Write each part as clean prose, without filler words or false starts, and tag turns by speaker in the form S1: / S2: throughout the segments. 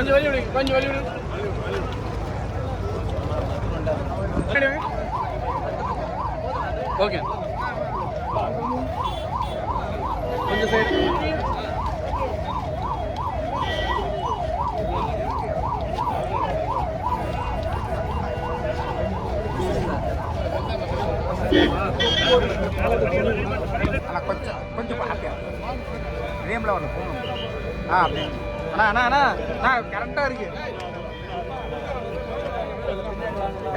S1: கொஞ்சம் வழி விடுங்க, கொஞ்சம் வழி விடுங்க. ஓகே, கொஞ்சம் சைடு.
S2: கொஞ்சம் கொஞ்சம் பார்க்க ரேமில் ஒன்று போகணும். அப்படி அண்ணா அண்ணா அண்ணா கரெக்டாக இருக்கு.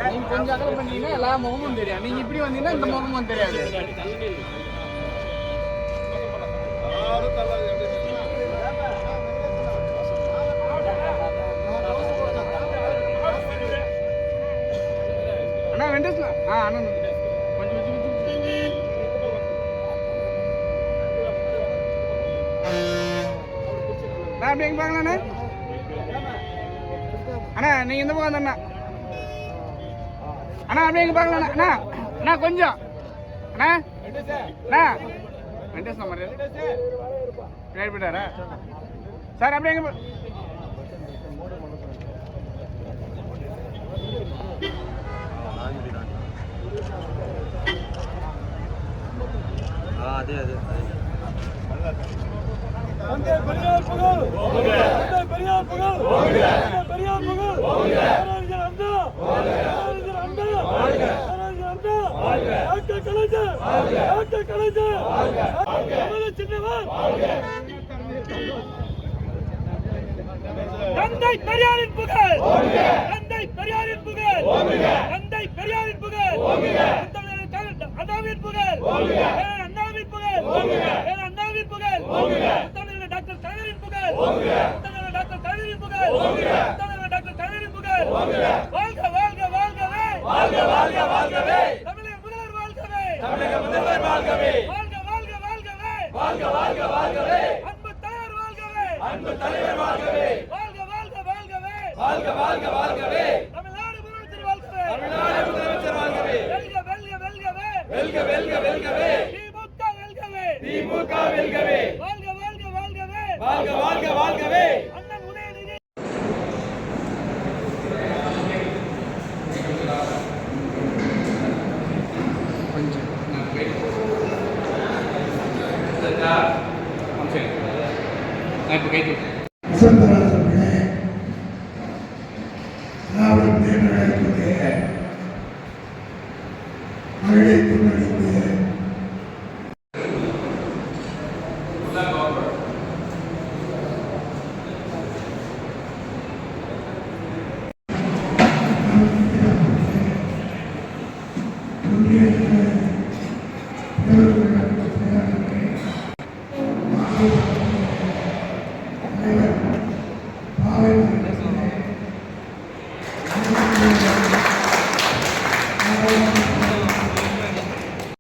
S1: நீங்க கொஞ்சம் அகலம் பண்ணீங்கன்னா எல்லா முகமும் தெரியும். நீங்க இப்படி வந்தீங்கன்னா இந்த முகமும் தெரியாது. அண்ணா வெண்டஸ்ல அண்ணா கொஞ்சம் வச்சு அப்படி எங்க பாக்கலாண்ணா. அண்ணா நீங்க இந்த பக்கம் அண்ணா அண்ணா அப்படியே எங்க பாக்கலாம் அண்ணா. அண்ணா கொஞ்சம் அண்ணா அண்ணா வெண்டஸ் நம்பர் பின்னாடி போயிட்டாரா சார்? அப்படியே எங்க
S2: அதே அதே
S3: பெரியார் புகழ், பெரியார் புகழ், பெரியார் புகழ், தந்தை பெரியாரின் புகழ், தந்தை பெரியாரின் புகழ், தந்தை பெரியாரின் புகழ், அண்ணாவின் புகழ், அண்ணாவின் புகழ், அண்ணாவின் புகழ், டாக்டர் கலைஞரின் புகழ், டாக்டர் கலைஞரின் புகழ், டாக்டர் கலைஞரின் புகழ். வாழ்க வாழ்க வாழ்கவே, வாழ்க வாழ்க வாழ்கவே, தமிழக முதல்வர் வாழ்கவே, தமிழக முதல்வர் வாழ்கவே, வாழ்க வாழ்க வாழ்கவே, வாழ்க வாழ்க வாழ்கவே, அன்பு தலைவர் வாழ்கவே, அன்பு தலைவர் வாழ்கவே, வாழ்க வாழ்க வாழ்கவே, வாழ்க வாழ்க வாழ்கவே, தமிழ்நாடு முதலமைச்சர் வாழ்கவே, தமிழ்நாடு முதலமைச்சர் வாழ்கவே, வெல்க வெல்க வெல்கவே, வெல்க வெல்க வெல்கவே, திமுக வெல்கவே, திமுக வெல்கவே, வாழ்க வாழ்க வாழ்கவே, வாழ்க வாழ்க வாழ்கவே, அண்ணன் உதயநிதி.
S4: Yeah.